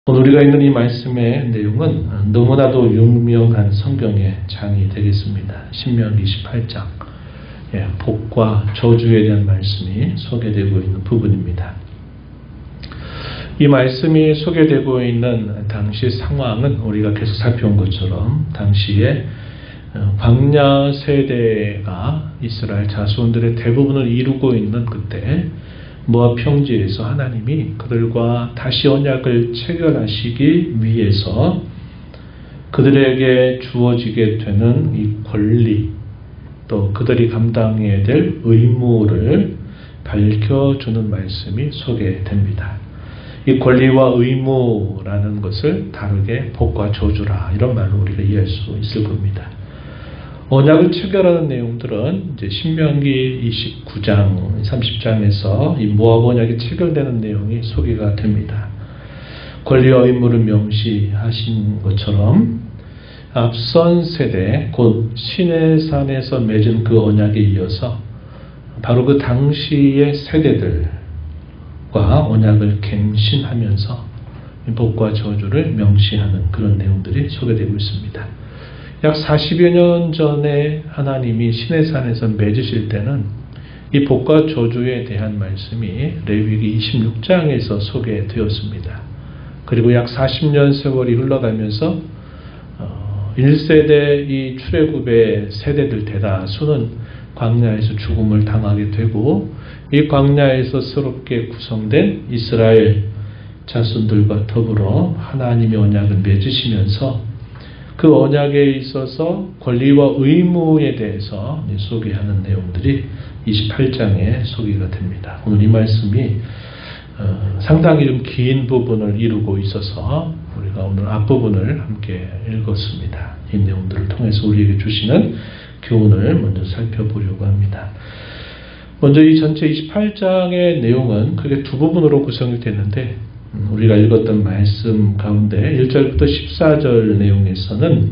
오늘 우리가 읽는 이 말씀의 내용은 너무나도 유명한 성경의 장이 되겠습니다. 신명기 28장, 복과 저주에 대한 말씀이 소개되고 있는 부분입니다. 이 말씀이 소개되고 있는 당시 상황은 우리가 계속 살펴온 것처럼 당시에 광야 세대가 이스라엘 자손들의 대부분을 이루고 있는 그때 모압 평지에서 하나님이 그들과 다시 언약을 체결하시기 위해서 그들에게 주어지게 되는 이 권리, 또 그들이 감당해야 될 의무를 밝혀주는 말씀이 소개됩니다. 이 권리와 의무라는 것을 다르게 복과 저주라, 이런 말로 우리가 이해할 수 있을 겁니다. 언약을 체결하는 내용들은 이제 신명기 29장, 30장에서 이 모압 언약이 체결되는 내용이 소개가 됩니다. 권리와 의무를 명시하신 것처럼 앞선 세대, 곧 시내산에서 맺은 그 언약에 이어서 바로 그 당시의 세대들과 언약을 갱신하면서 복과 저주를 명시하는 그런 내용들이 소개되고 있습니다. 약 40여 년 전에 하나님이 시내산에서 맺으실 때는 이 복과 저주에 대한 말씀이 레위기 26장에서 소개되었습니다. 그리고 약 40년 세월이 흘러가면서 1세대 이 출애굽의 세대들 대다수는 광야에서 죽음을 당하게 되고, 이 광야에서 새롭게 구성된 이스라엘 자손들과 더불어 하나님의 언약을 맺으시면서 그 언약에 있어서 권리와 의무에 대해서 소개하는 내용들이 28장에 소개가 됩니다. 오늘 이 말씀이 상당히 좀 긴 부분을 이루고 있어서 우리가 오늘 앞부분을 함께 읽었습니다. 이 내용들을 통해서 우리에게 주시는 교훈을 먼저 살펴보려고 합니다. 먼저 이 전체 28장의 내용은 크게 두 부분으로 구성이 되는데, 우리가 읽었던 말씀 가운데 1절부터 14절 내용에서는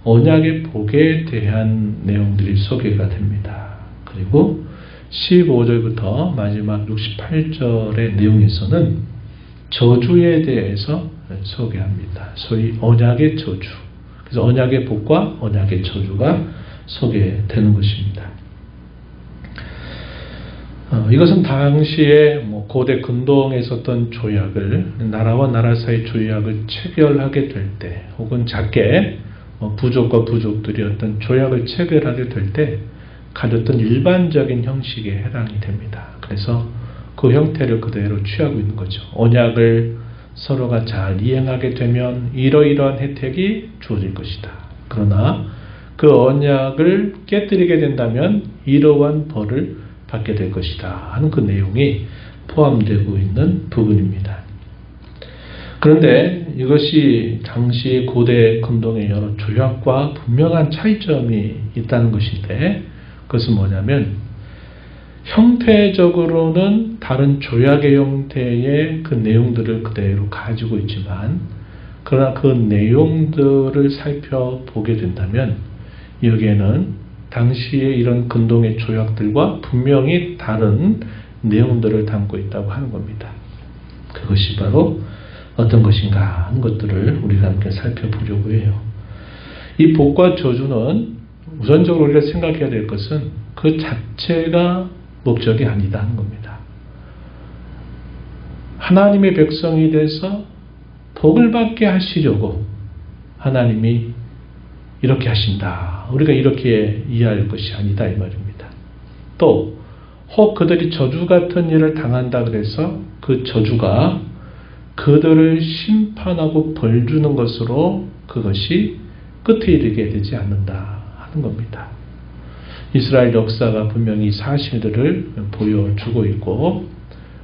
언약의 복에 대한 내용들이 소개가 됩니다. 그리고 15절부터 마지막 68절의 내용에서는 저주에 대해서 소개합니다. 소위 언약의 저주. 그래서 언약의 복과 언약의 저주가 소개되는 것입니다. 이것은 당시에 고대 근동에 있었던 조약을, 나라와 나라 사이 조약을 체결하게 될 때, 혹은 작게 부족과 부족들이 어떤 조약을 체결하게 될 때 가졌던 일반적인 형식에 해당이 됩니다. 그래서 그 형태를 그대로 취하고 있는 거죠. 언약을 서로가 잘 이행하게 되면 이러이러한 혜택이 주어질 것이다. 그러나 그 언약을 깨뜨리게 된다면 이러한 벌을 받게 될 것이다 하는 그 내용이 포함되고 있는 부분입니다. 그런데 이것이 당시 고대 근동의 여러 조약과 분명한 차이점이 있다는 것인데, 그것은 뭐냐면 형태적으로는 다른 조약의 형태의 그 내용들을 그대로 가지고 있지만, 그러나 그 내용들을 살펴보게 된다면 여기에는 당시에 이런 근동의 조약들과 분명히 다른 내용들을 담고 있다고 하는 겁니다. 그것이 바로 어떤 것인가 하는 것들을 우리가 함께 살펴보려고 해요. 이 복과 저주는 우선적으로 우리가 생각해야 될 것은 그 자체가 목적이 아니다 하는 겁니다. 하나님의 백성이 돼서 복을 받게 하시려고 하나님이 이렇게 하신다, 우리가 이렇게 이해할 것이 아니다 이 말입니다. 또 혹 그들이 저주 같은 일을 당한다 그래서 그 저주가 그들을 심판하고 벌 주는 것으로 그것이 끝에 이르게 되지 않는다 하는 겁니다. 이스라엘 역사가 분명히 사실들을 보여주고 있고,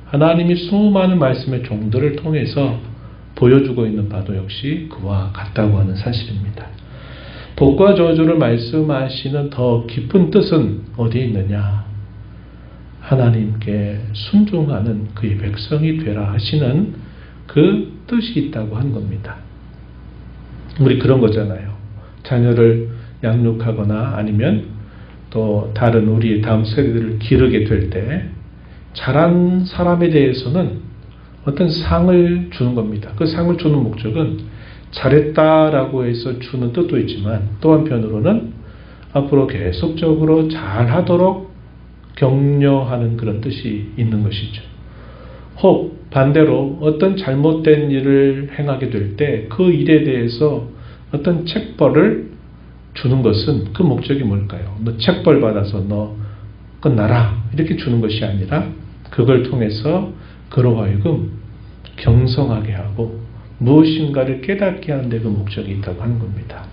하나님이 수많은 말씀의 종들을 통해서 보여주고 있는 바도 역시 그와 같다고 하는 사실입니다. 복과 저주를 말씀하시는 더 깊은 뜻은 어디에 있느냐? 하나님께 순종하는 그의 백성이 되라 하시는 그 뜻이 있다고 하는 겁니다. 우리 그런 거잖아요. 자녀를 양육하거나 아니면 또 다른 우리 다음 세대들을 기르게 될 때 자란 사람에 대해서는 어떤 상을 주는 겁니다. 그 상을 주는 목적은 잘했다라고 해서 주는 뜻도 있지만 또 한편으로는 앞으로 계속적으로 잘하도록 격려하는 그런 뜻이 있는 것이죠. 혹 반대로 어떤 잘못된 일을 행하게 될 때 그 일에 대해서 어떤 책벌을 주는 것은 그 목적이 뭘까요? 너 책벌 받아서 너 끝나라 이렇게 주는 것이 아니라 그걸 통해서 그로 하여금 경성하게 하고 무엇인가를 깨닫게 하는 데 그 목적이 있다고 하는 겁니다.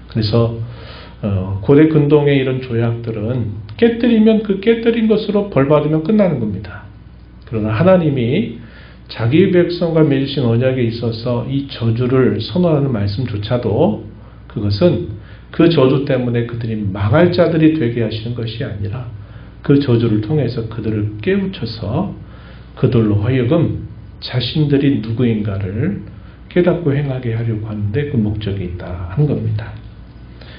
그래서 고대 근동의 이런 조약들은 깨뜨리면 그 깨뜨린 것으로 벌 받으면 끝나는 겁니다. 그러나 하나님이 자기 백성과 맺으신 언약에 있어서 이 저주를 선언하는 말씀조차도 그것은 그 저주 때문에 그들이 망할 자들이 되게 하시는 것이 아니라 그 저주를 통해서 그들을 깨우쳐서 그들로 하여금 자신들이 누구인가를 깨닫고 행하게 하려고 하는데 그 목적이 있다 하는 겁니다.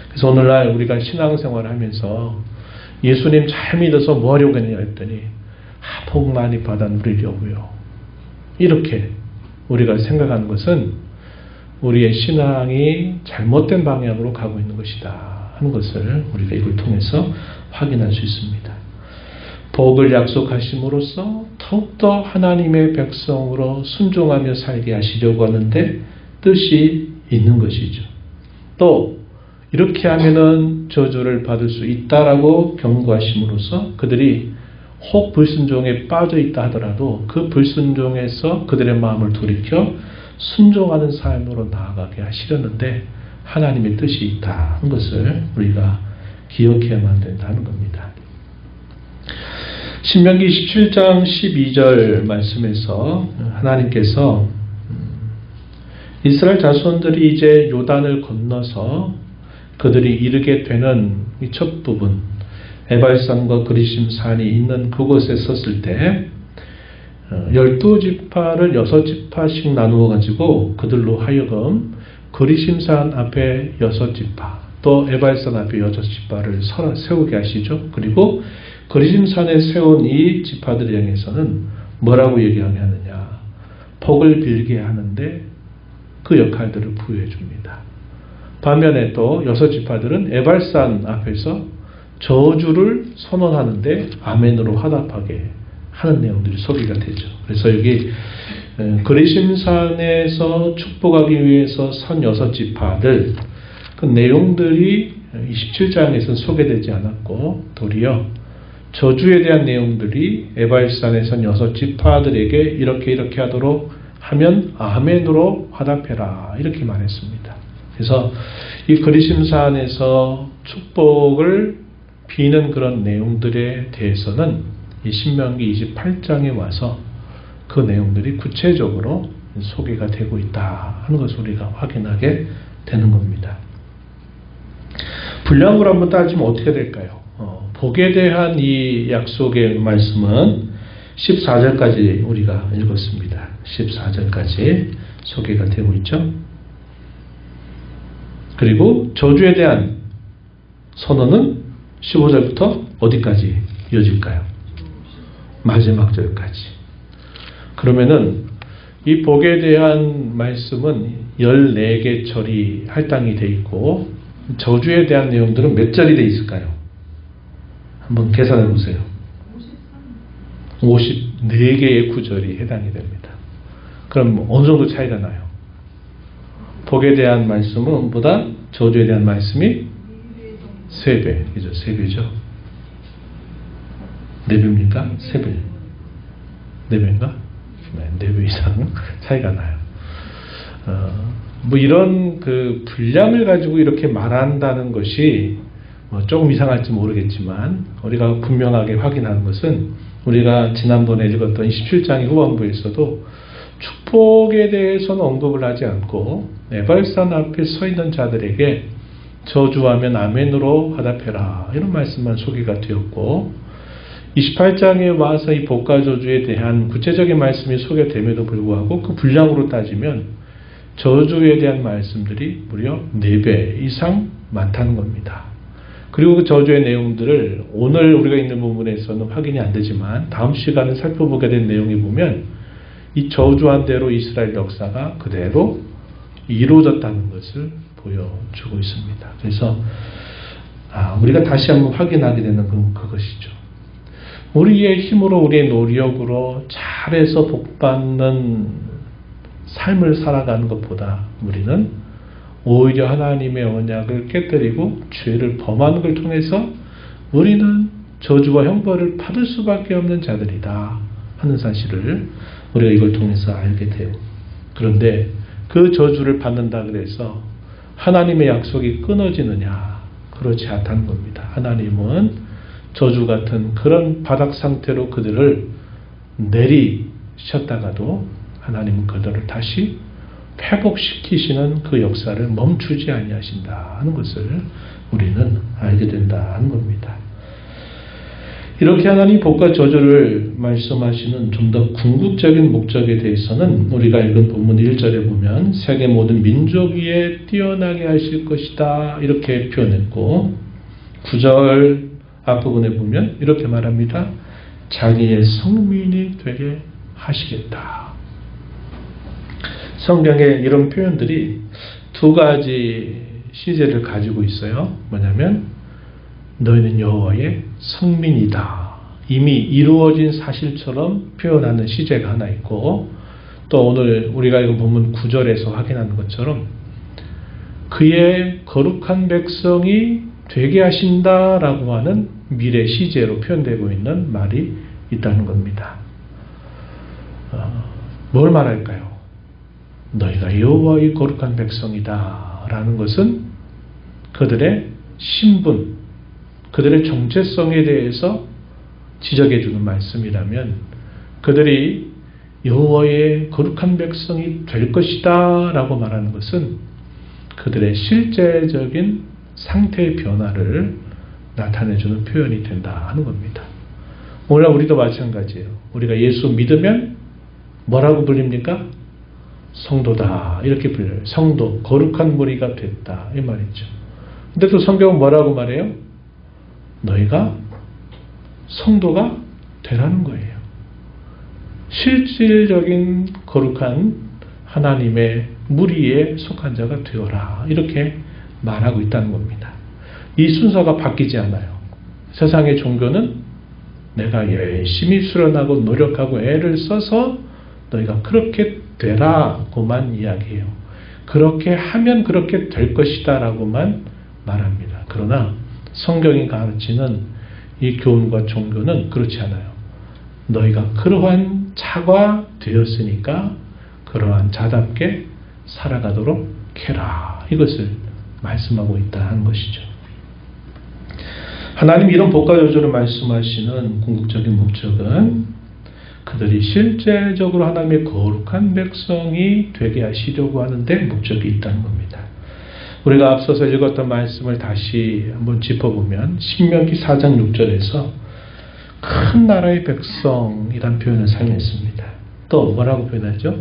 그래서 오늘날 우리가 신앙생활을 하면서 예수님 잘 믿어서 뭐 하려고 했냐 했더니 복 많이 받아 누리려고요. 이렇게 우리가 생각하는 것은 우리의 신앙이 잘못된 방향으로 가고 있는 것이다 하는 것을 우리가 이걸 통해서 확인할 수 있습니다. 복을 약속하심으로써 더욱더 하나님의 백성으로 순종하며 살게 하시려고 하는데 뜻이 있는 것이죠. 또 이렇게 하면은 저주를 받을 수 있다라고 경고하심으로써 그들이 혹 불순종에 빠져 있다 하더라도 그 불순종에서 그들의 마음을 돌이켜 순종하는 삶으로 나아가게 하시려는데 하나님의 뜻이 있다 하는 것을 우리가 기억해야만 된다는 겁니다. 신명기 17장 12절 말씀에서 하나님께서 이스라엘 자손들이 이제 요단을 건너서 그들이 이르게 되는 이 첫 부분 에발산과 그리심산이 있는 그곳에 섰을 때 12지파를 6지파씩 나누어 가지고 그들로 하여금 그리심산 앞에 6지파 또 에발산 앞에 6지파를 세우게 하시죠. 그리고 그리심산에 세운 이 지파들을 향해서는 뭐라고 얘기하느냐, 복을 빌게 하는데 그 역할들을 부여해 줍니다. 반면에 또 6지파들은 에발산 앞에서 저주를 선언하는데 아멘으로 화답하게 하는 내용들이 소개가 되죠. 그래서 여기 그리심산에서 축복하기 위해서 선 6지파들 그 내용들이 27장에서 소개되지 않았고 도리어 저주에 대한 내용들이 에발산에 선 6지파들에게 이렇게 하도록 하면 아멘으로 화답해라 이렇게 말했습니다. 그래서 이 그리심산에서 축복을 비는 그런 내용들에 대해서는 이 신명기 28장에 와서 그 내용들이 구체적으로 소개가 되고 있다 하는 것을 우리가 확인하게 되는 겁니다. 분량으로 한번 따지면 어떻게 될까요? 복에 대한 이 약속의 말씀은 14절까지 우리가 읽었습니다. 14절까지 소개가 되고 있죠. 그리고 저주에 대한 선언은 15절부터 어디까지 이어질까요? 마지막 절까지. 그러면은 이 복에 대한 말씀은 14개 절이 할당이 되어 있고 저주에 대한 내용들은 몇 절이 되어 있을까요? 한번 계산해 보세요. 54개의 구절이 해당이 됩니다. 그럼 어느 정도 차이가 나요? 복에 대한 말씀은 보다 저주에 대한 말씀이 3배, 그죠? 3배죠? 4배입니까? 3배. 4배인가? 네, 4배 이상 차이가 나요. 뭐 이런 그 분량을 가지고 이렇게 말한다는 것이 뭐 조금 이상할지 모르겠지만 우리가 분명하게 확인하는 것은 우리가 지난번에 읽었던 27장의 후반부에서도 축복에 대해서는 언급을 하지 않고 에발산 앞에 서 있는 자들에게 저주하면 아멘으로 화답해라 이런 말씀만 소개가 되었고 28장에 와서 이 복과 저주에 대한 구체적인 말씀이 소개됨에도 불구하고 그 분량으로 따지면 저주에 대한 말씀들이 무려 4배 이상 많다는 겁니다. 그리고 그 저주의 내용들을 오늘 우리가 있는 부분에서는 확인이 안 되지만 다음 시간에 살펴보게 된 내용에 보면 이 저주한 대로 이스라엘 역사가 그대로 이루어졌다는 것을 보여주고 있습니다. 그래서 우리가 다시 한번 확인하게 되는 건 그것이죠. 우리의 힘으로 우리의 노력으로 잘해서 복받는 삶을 살아가는 것보다 우리는 오히려 하나님의 언약을 깨뜨리고 죄를 범하는 걸 통해서 우리는 저주와 형벌을 받을 수밖에 없는 자들이다 하는 사실을 우리가 이걸 통해서 알게 돼요. 그런데 그 저주를 받는다 그래서 하나님의 약속이 끊어지느냐? 그렇지 않다는 겁니다. 하나님은 저주 같은 그런 바닥 상태로 그들을 내리셨다가도 하나님은 그들을 다시 회복시키시는 그 역사를 멈추지 아니하신다 하는 것을 우리는 알게 된다 하는 겁니다. 이렇게 하나님 복과 저주를 말씀하시는 좀 더 궁극적인 목적에 대해서는 우리가 읽은 본문 1절에 보면 세계 모든 민족 위에 뛰어나게 하실 것이다 이렇게 표현했고 9절 앞부분에 보면 이렇게 말합니다. 자기의 성민이 되게 하시겠다. 성경에 이런 표현들이 두 가지 시제를 가지고 있어요. 뭐냐면 너희는 여호와의 성민이다. 이미 이루어진 사실처럼 표현하는 시제가 하나 있고 또 오늘 우리가 읽은 본문 9절에서 확인하는 것처럼 그의 거룩한 백성이 되게 하신다라고 하는 미래 시제로 표현되고 있는 말이 있다는 겁니다. 뭘 말할까요? 너희가 여호와의 거룩한 백성이다 라는 것은 그들의 신분, 그들의 정체성에 대해서 지적해 주는 말씀이라면 그들이 여호와의 거룩한 백성이 될 것이다 라고 말하는 것은 그들의 실제적인 상태의 변화를 나타내주는 표현이 된다 하는 겁니다. 오늘날 우리도 마찬가지예요. 우리가 예수 믿으면 뭐라고 불립니까? 성도다 이렇게 불려요. 성도, 거룩한 무리가 됐다 이 말이죠. 근데 또 성경은 뭐라고 말해요? 너희가 성도가 되라는 거예요. 실질적인 거룩한 하나님의 무리에 속한 자가 되어라 이렇게 말하고 있다는 겁니다. 이 순서가 바뀌지 않아요. 세상의 종교는 내가 열심히 수련하고 노력하고 애를 써서 너희가 그렇게 되라고만 이야기해요. 그렇게 하면 그렇게 될 것이다 라고만 말합니다. 그러나 성경이 가르치는 이 교훈과 종교는 그렇지 않아요. 너희가 그러한 자가 되었으니까 그러한 자답게 살아가도록 해라. 이것을 말씀하고 있다 하는 것이죠. 하나님 이런 복과 저주를 말씀하시는 궁극적인 목적은 그들이 실제적으로 하나님의 거룩한 백성이 되게 하시려고 하는데 목적이 있다는 겁니다. 우리가 앞서서 읽었던 말씀을 다시 한번 짚어보면 신명기 4장 6절에서 큰 나라의 백성이란 표현을 사용했습니다. 또 뭐라고 표현하죠?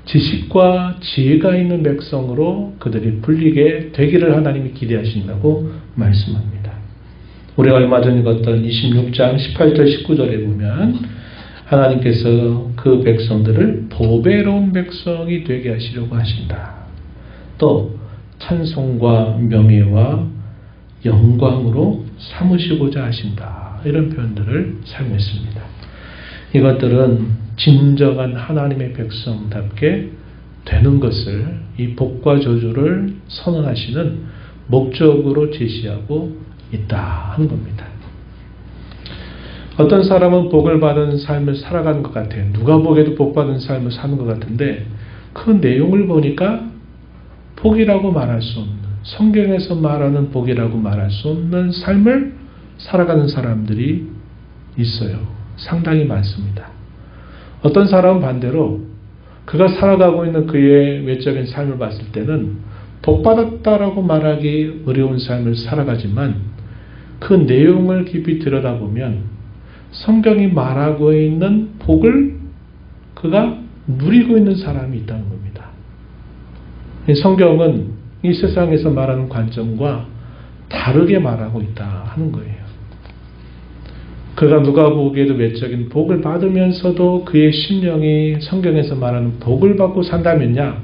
지식과 지혜가 있는 백성으로 그들이 불리게 되기를 하나님이 기대하신다고 말씀합니다. 우리가 얼마 전 읽었던 26장 18절 19절에 보면 하나님께서 그 백성들을 보배로운 백성이 되게 하시려고 하신다. 또 찬송과 명예와 영광으로 삼으시고자 하신다. 이런 표현들을 사용했습니다. 이것들은 진정한 하나님의 백성답게 되는 것을 이 복과 저주를 선언하시는 목적으로 제시하고 있다 하는 겁니다. 어떤 사람은 복을 받은 삶을 살아가는 것 같아요. 누가 보기에도 복 받은 삶을 사는 것 같은데 그 내용을 보니까 복이라고 말할 수 없는, 성경에서 말하는 복이라고 말할 수 없는 삶을 살아가는 사람들이 있어요. 상당히 많습니다. 어떤 사람은 반대로 그가 살아가고 있는 그의 외적인 삶을 봤을 때는 복받았다라고 말하기 어려운 삶을 살아가지만 그 내용을 깊이 들여다보면 성경이 말하고 있는 복을 그가 누리고 있는 사람이 있다는 겁니다. 성경은 이 세상에서 말하는 관점과 다르게 말하고 있다 하는 거예요. 그가 누가 보기에도 외적인 복을 받으면서도 그의 심령이 성경에서 말하는 복을 받고 산다면야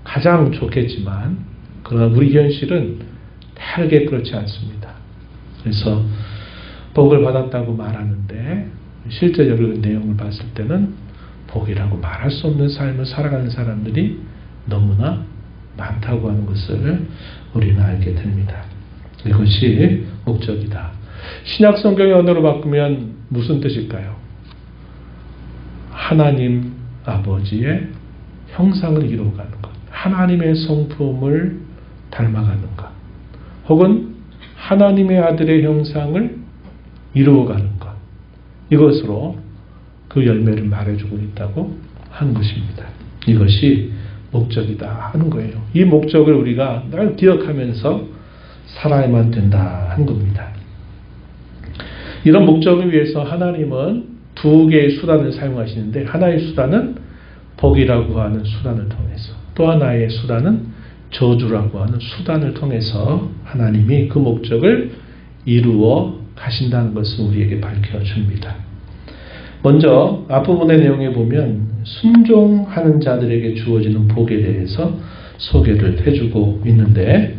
가장 좋겠지만, 그러나 우리 현실은 다르게 그렇지 않습니다. 그래서 복을 받았다고 말하는데 실제적인 내용을 봤을 때는 복이라고 말할 수 없는 삶을 살아가는 사람들이 너무나 많다고 하는 것을 우리는 알게 됩니다. 이것이 목적이다. 신약 성경의 언어로 바꾸면 무슨 뜻일까요? 하나님 아버지의 형상을 이루어가는 것, 하나님의 성품을 닮아가는 것, 혹은 하나님의 아들의 형상을 이루어가는 것, 이것으로 그 열매를 말해주고 있다고 하는 것입니다. 이것이 목적이다 하는 거예요. 이 목적을 우리가 늘 기억하면서 살아야만 된다 하는 겁니다. 이런 목적을 위해서 하나님은 두 개의 수단을 사용하시는데, 하나의 수단은 복이라고 하는 수단을 통해서, 또 하나의 수단은 저주라고 하는 수단을 통해서 하나님이 그 목적을 이루어 가신다는 것을 우리에게 밝혀줍니다. 먼저 앞부분의 내용에 보면 순종하는 자들에게 주어지는 복에 대해서 소개를 해주고 있는데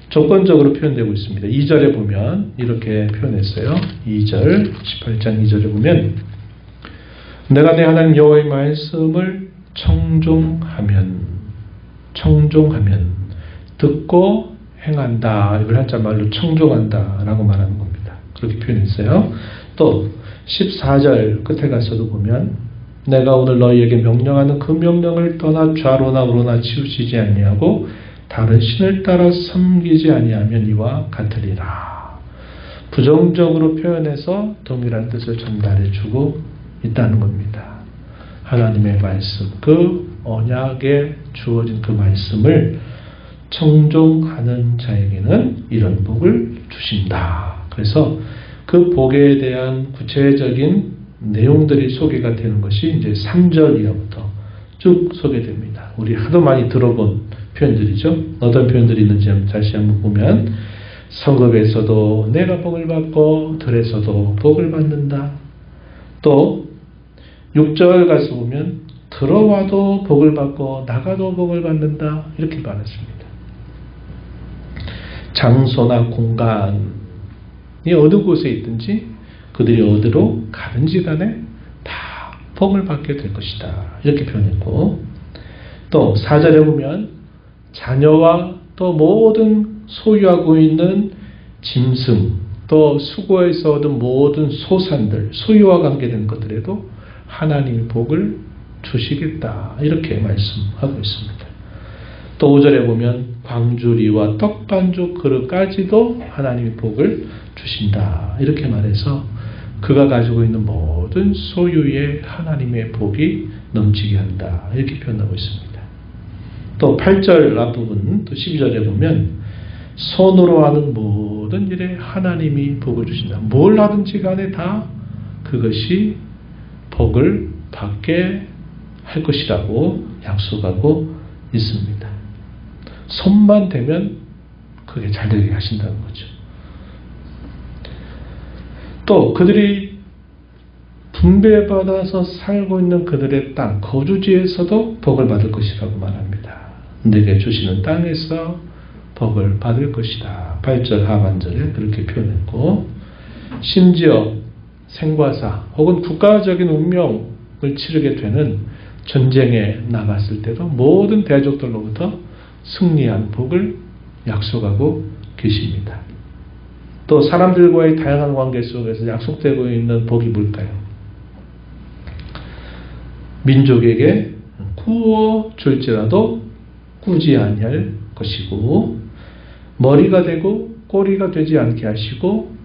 조건적으로 표현되고 있습니다. 2절에 보면 이렇게 표현했어요. 2절, 18장 2절에 보면 내가 내 하나님 여호와의 말씀을 청종하면 듣고 행한다. 이걸 한자말로 청종한다 라고 말하는 겁니다. 그렇게 표현했어요. 또 14절 끝에 가서도 보면 내가 오늘 너희에게 명령하는 그 명령을 떠나 좌로나 우로나 치우치지 아니하고 다른 신을 따라 섬기지 아니하면 이와 같으리라. 부정적으로 표현해서 동일한 뜻을 전달해 주고 있다는 겁니다. 하나님의 말씀, 그 언약에 주어진 그 말씀을 청종하는 자에게는 이런 복을 주신다. 그래서 그 복에 대한 구체적인 내용들이 소개가 되는 것이 이제 3절 이하부터 쭉 소개됩니다. 우리 하도 많이 들어본 표현들이죠. 어떤 표현들이 있는지 다시 한번 보면 성읍에서도 내가 복을 받고 들에서도 복을 받는다. 또 6절 가서 보면 들어와도 복을 받고 나가도 복을 받는다. 이렇게 말했습니다. 장소나 공간이 어느 곳에 있든지 그들이 어디로 가든지 간에 다 복을 받게 될 것이다. 이렇게 표현했고, 또 4절에 보면 자녀와 또 모든 소유하고 있는 짐승, 또 수고해서 얻은 모든 소산들, 소유와 관계된 것들에도 하나님의 복을 주시겠다. 이렇게 말씀하고 있습니다. 또 5절에 보면 광주리와 떡반죽 그릇까지도 하나님의 복을 주신다. 이렇게 말해서 그가 가지고 있는 모든 소유에 하나님의 복이 넘치게 한다. 이렇게 표현하고 있습니다. 또 8절 앞부분, 또 12절에 보면 손으로 하는 모든 일에 하나님이 복을 주신다. 뭘 하든지 간에 다 그것이 복을 받게 할 것이라고 약속하고 있습니다. 손만 대면 그게 잘 되게 하신다는 거죠. 또 그들이 분배받아서 살고 있는 그들의 땅, 거주지에서도 복을 받을 것이라고 말합니다. 내게 주시는 땅에서 복을 받을 것이다. 8절 하반절에 그렇게 표현했고, 심지어 생과사 혹은 국가적인 운명을 치르게 되는 전쟁에 나갔을 때도 모든 대적들로부터 승리한 복을 약속하고 계십니다. 또 사람들과의 다양한 관계 속에서 약속되고 있는 복이 뭘까요? 민족에게 구워 줄지라도 꾸지 아니할 것이고, 머리가 되고 꼬리가 되지 않게 하시고,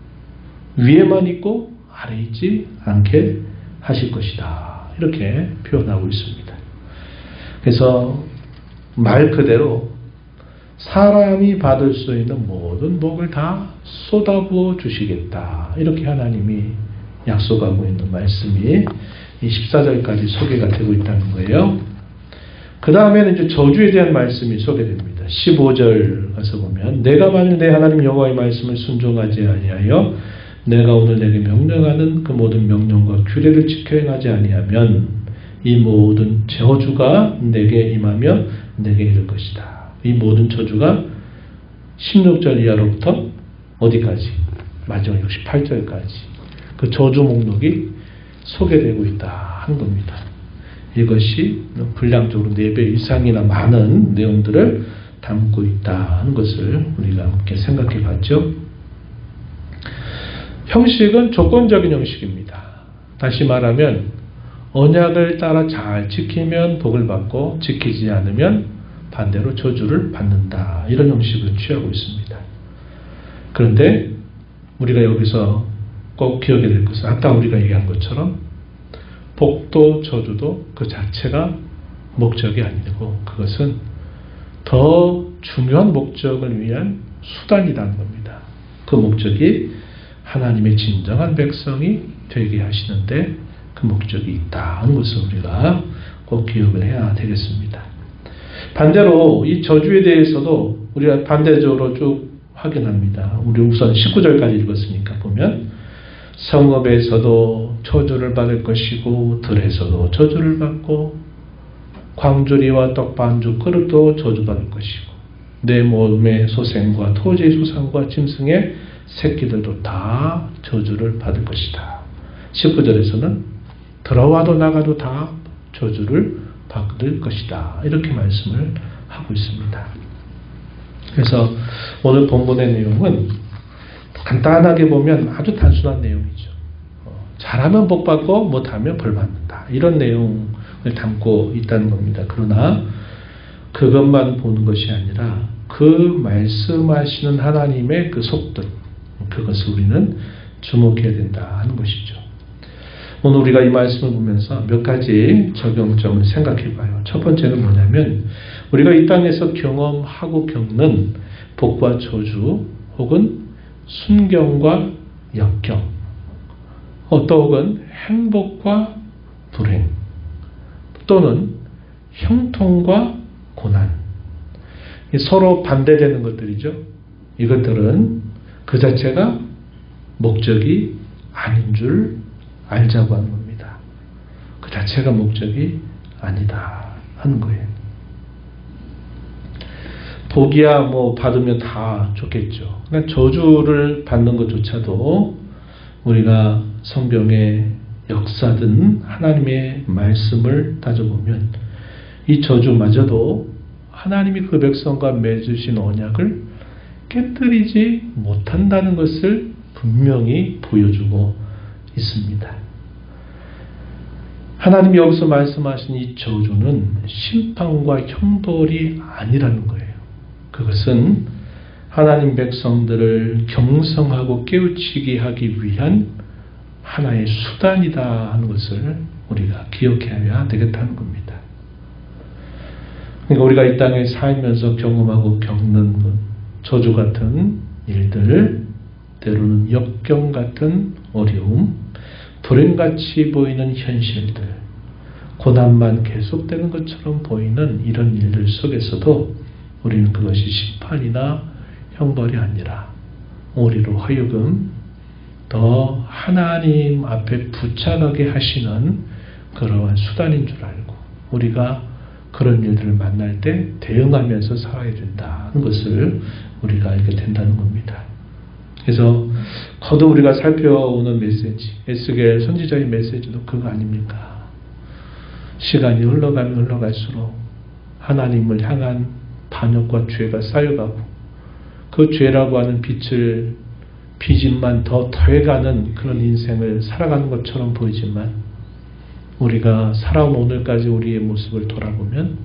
위에만 있고 아래 있지 않게 하실 것이다. 이렇게 표현하고 있습니다. 그래서 말 그대로 사람이 받을 수 있는 모든 복을 다 쏟아부어 주시겠다. 이렇게 하나님이 약속하고 있는 말씀이 이 14절까지 소개가 되고 있다는 거예요. 그 다음에는 이제 저주에 대한 말씀이 소개됩니다. 15절 가서 보면 내가 만일 내 하나님 여호와의 말씀을 순종하지 아니하여 내가 오늘 내게 명령하는 그 모든 명령과 규례를 지켜 행하지 아니하면 이 모든 저주가 내게 임하며 내게 이를 것이다. 이 모든 저주가 16절 이하로부터 어디까지? 마지막 68절까지 그 저주 목록이 소개되고 있다 하는 겁니다. 이것이 분량적으로 4배 이상이나 많은 내용들을 담고 있다 하는 것을 우리가 함께 생각해 봤죠. 형식은 조건적인 형식입니다. 다시 말하면 언약을 따라 잘 지키면 복을 받고 지키지 않으면 반대로 저주를 받는다. 이런 형식을 취하고 있습니다. 그런데 우리가 여기서 꼭 기억해야 될 것은 아까 우리가 얘기한 것처럼 복도 저주도 그 자체가 목적이 아니고 그것은 더 중요한 목적을 위한 수단이라는 겁니다. 그 목적이 하나님의 진정한 백성이 되게 하시는데 그 목적이 있다는 것을 우리가 꼭 기억을 해야 되겠습니다. 반대로 이 저주에 대해서도 우리가 반대적으로 쭉 확인합니다. 우리 우선 19절까지 읽었으니까 보면 성읍에서도 저주를 받을 것이고 들에서도 저주를 받고 광주리와 떡반죽 그릇도 저주받을 것이고 내 몸의 소생과 토지의 소산과 짐승의 새끼들도 다 저주를 받을 것이다. 19절에서는 들어와도 나가도 다 저주를 받을 것이다. 이렇게 말씀을 하고 있습니다. 그래서 오늘 본문의 내용은 간단하게 보면 아주 단순한 내용이죠. 잘하면 복 받고 못하면 벌 받는다. 이런 내용을 담고 있다는 겁니다. 그러나 그것만 보는 것이 아니라 그 말씀하시는 하나님의 그 속뜻, 그것을 우리는 주목해야 된다 하는 것이죠. 오늘 우리가 이 말씀을 보면서 몇 가지 적용점을 생각해 봐요. 첫 번째는 뭐냐면 우리가 이 땅에서 경험하고 겪는 복과 저주 혹은 순경과 역경 또 혹은 행복과 불행 또는 형통과 고난 서로 반대되는 것들이죠. 이것들은 그 자체가 목적이 아닌 줄 알자고 하는 겁니다. 그 자체가 목적이 아니다 하는 거예요. 복이야 뭐 받으면 다 좋겠죠. 그러니까 저주를 받는 것조차도 우리가 성경의 역사든 하나님의 말씀을 따져보면 이 저주마저도 하나님이 그 백성과 맺으신 언약을 깨뜨리지 못한다는 것을 분명히 보여주고 있습니다. 하나님이 여기서 말씀하신 이 저주는 심판과 형벌이 아니라는 거예요. 그것은 하나님 백성들을 경성하고 깨우치게 하기 위한 하나의 수단이다 하는 것을 우리가 기억해야 되겠다는 겁니다. 그러니까 우리가 이 땅에 살면서 경험하고 겪는 저주 같은 일들, 때로는 역경 같은 어려움, 불행같이 보이는 현실들, 고난만 계속되는 것처럼 보이는 이런 일들 속에서도 우리는 그것이 심판이나 형벌이 아니라 우리로 하여금 더 하나님 앞에 부착하게 하시는 그러한 수단인 줄 알고 우리가 그런 일들을 만날 때 대응하면서 살아야 된다는 것을 우리가 알게 된다는 겁니다. 그래서 거듭 우리가 살펴오는 메시지, 에스겔 선지자의 메시지도 그거 아닙니까? 시간이 흘러가면 흘러갈수록 하나님을 향한 반역과 죄가 쌓여가고 그 죄라고 하는 빚만 더 더해가는 그런 인생을 살아가는 것처럼 보이지만 우리가 살아온 오늘까지 우리의 모습을 돌아보면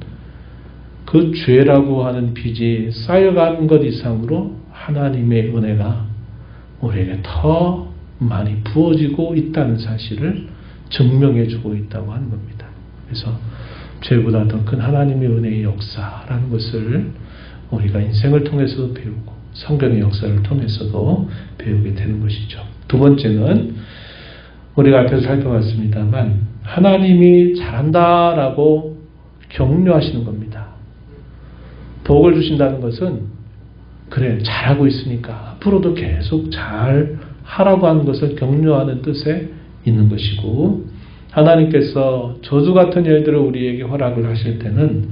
그 죄라고 하는 빚이 쌓여가는 것 이상으로 하나님의 은혜가 우리에게 더 많이 부어지고 있다는 사실을 증명해 주고 있다고 하는 겁니다. 그래서 죄보다 더 큰 하나님의 은혜의 역사라는 것을 우리가 인생을 통해서도 배우고 성경의 역사를 통해서도 배우게 되는 것이죠. 두 번째는 우리가 앞에서 살펴봤습니다만 하나님이 잘한다라고 격려하시는 겁니다. 복을 주신다는 것은 그래 잘하고 있으니까 앞으로도 계속 잘 하라고 하는 것을 격려하는 뜻에 있는 것이고, 하나님께서 저주 같은 일들을 우리에게 허락을 하실 때는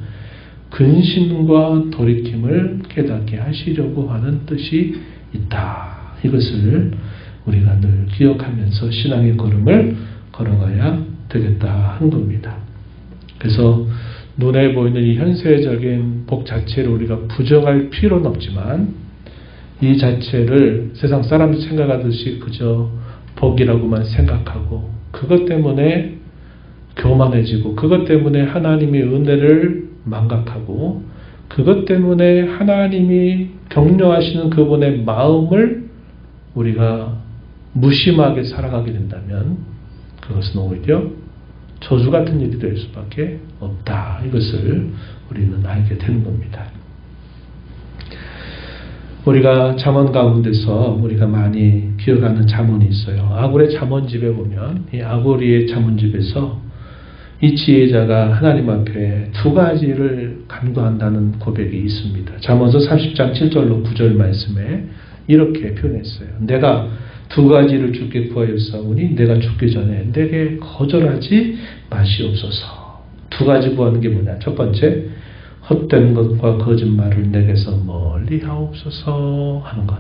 근심과 돌이킴을 깨닫게 하시려고 하는 뜻이 있다. 이것을 우리가 늘 기억하면서 신앙의 걸음을 걸어가야 되겠다 하는 겁니다. 그래서 눈에 보이는 이 현세적인 복 자체를 우리가 부정할 필요는 없지만, 이 자체를 세상 사람들이 생각하듯이 그저 복이라고만 생각하고, 그것 때문에 교만해지고, 그것 때문에 하나님의 은혜를 망각하고, 그것 때문에 하나님이 격려하시는 그분의 마음을 우리가 무심하게 살아가게 된다면 그것은 오히려 저주 같은 일이 될 수밖에 없다. 이것을 우리는 알게 되는 겁니다. 우리가 잠언 가운데서 우리가 많이 기억하는 잠언이 있어요. 아굴의 잠언집에 보면 이 아굴이의 잠언집에서 이 지혜자가 하나님 앞에 두 가지를 간구한다는 고백이 있습니다. 잠언서 30장 7절로 9절 말씀에 이렇게 표현했어요. 내가 두 가지를 주께 구하였사오니 내가 죽기 전에 내게 거절하지 마시옵소서. 두 가지 구하는 게 뭐냐? 첫 번째, 헛된 것과 거짓말을 내게서 멀리 하옵소서 하는 것.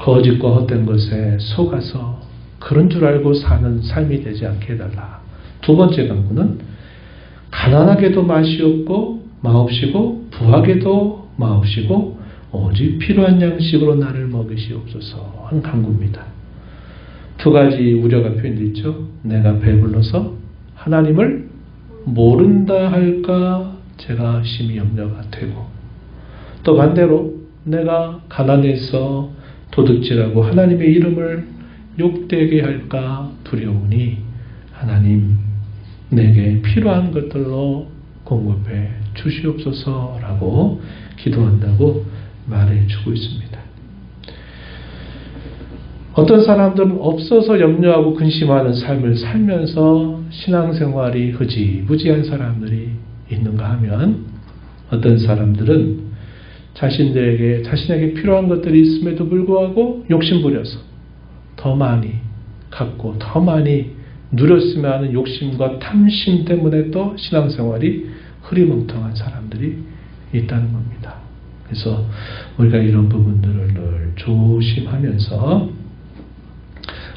거짓과 헛된 것에 속아서 그런 줄 알고 사는 삶이 되지 않게 해달라. 두 번째 간구는 가난하게도 마시옵고 마옵시고 부하게도 마옵시고 오직 필요한 양식으로 나를 먹이시옵소서 하는 간구입니다. 두 가지 우려가 표현되어 있죠. 내가 배불러서 하나님을 모른다 할까 제가 심히 염려가 되고, 또 반대로 내가 가난해서 도둑질하고 하나님의 이름을 욕되게 할까 두려우니 하나님 내게 필요한 것들로 공급해 주시옵소서라고 기도한다고 말해주고 있습니다. 어떤 사람들은 없어서 염려하고 근심하는 삶을 살면서 신앙생활이 흐지부지한 사람들이 있는가 하면, 어떤 사람들은 자신에게 필요한 것들이 있음에도 불구하고 욕심부려서 더 많이 갖고 더 많이 누렸으면 하는 욕심과 탐심 때문에 또 신앙생활이 흐리멍텅한 사람들이 있다는 겁니다. 그래서 우리가 이런 부분들을 늘 조심하면서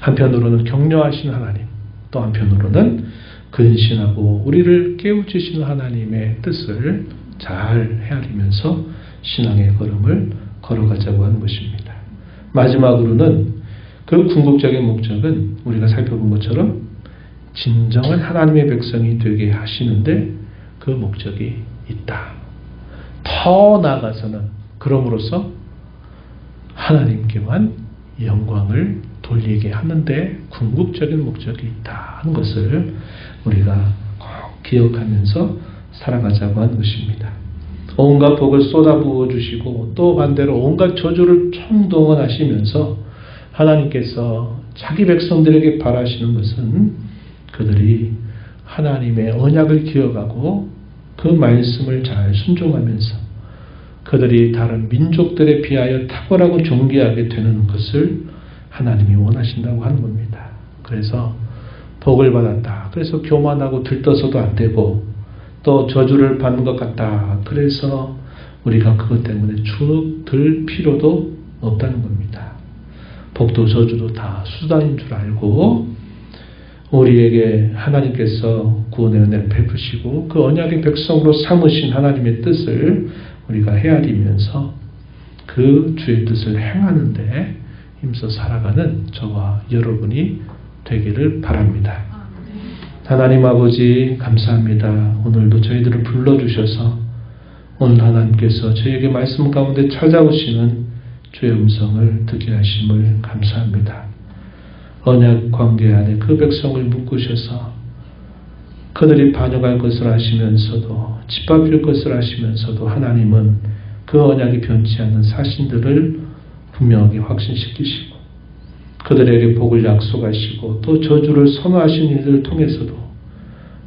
한편으로는 격려하시는 하나님, 또 한편으로는 근신하고 우리를 깨우치시는 하나님의 뜻을 잘 헤아리면서 신앙의 걸음을 걸어가자고 하는 것입니다. 마지막으로는 그 궁극적인 목적은 우리가 살펴본 것처럼 진정한 하나님의 백성이 되게 하시는데 그 목적이 있다. 더 나아가서는 그럼으로써 하나님께만 영광을 돌리게 하는데 궁극적인 목적이 있다 하는 것을 우리가 꼭 기억하면서 살아가자고 하는 것입니다. 온갖 복을 쏟아부어 주시고 또 반대로 온갖 저주를 총동원하시면서 하나님께서 자기 백성들에게 바라시는 것은 그들이 하나님의 언약을 기억하고 그 말씀을 잘 순종하면서 그들이 다른 민족들에 비하여 탁월하고 존귀하게 되는 것을 하나님이 원하신다고 하는 겁니다. 그래서 복을 받았다. 그래서 교만하고 들떠서도 안 되고 또 저주를 받는 것 같다. 그래서 우리가 그것 때문에 주눅 들 필요도 없다는 겁니다. 복도 저주도 다 수단인 줄 알고 우리에게 하나님께서 구원의 은혜를 베푸시고 그 언약의 백성으로 삼으신 하나님의 뜻을 우리가 헤아리면서 그 주의 뜻을 행하는데 힘써 살아가는 저와 여러분이 되기를 바랍니다. 하나님 아버지 감사합니다. 오늘도 저희들을 불러주셔서 오늘 하나님께서 저희에게 말씀 가운데 찾아오시는 주의 음성을 듣게 하심을 감사합니다. 언약 관계 안에 그 백성을 묶으셔서 그들이 반역할 것을 아시면서도 짓밟힐 것을 아시면서도 하나님은 그 언약이 변치 않는 사신들을 분명하게 확신시키시고 그들에게 복을 약속하시고 또 저주를 선언하신 일들을 통해서도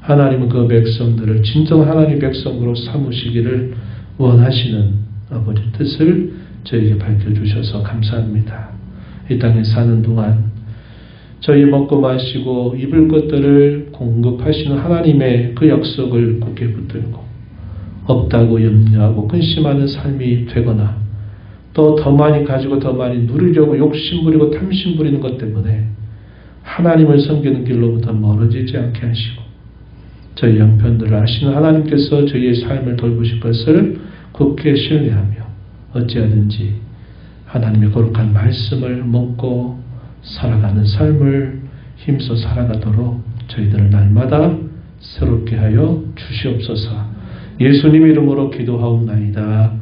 하나님은 그 백성들을 진정 하나님의 백성으로 삼으시기를 원하시는 아버지 뜻을 저에게 밝혀주셔서 감사합니다. 이 땅에 사는 동안 저희 먹고 마시고 입을 것들을 공급하시는 하나님의 그 약속을 굳게 붙들고 없다고 염려하고 근심하는 삶이 되거나 또 더 많이 가지고 더 많이 누리려고 욕심부리고 탐심부리는 것 때문에 하나님을 섬기는 길로부터 멀어지지 않게 하시고 저희 형편들을 아시는 하나님께서 저희의 삶을 돌보실 것을 굳게 신뢰하며 어찌하든지 하나님의 거룩한 말씀을 먹고 살아가는 삶을 힘써 살아가도록 저희들을 날마다 새롭게 하여 주시옵소서. 예수님 이름으로 기도하옵나이다.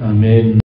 아멘.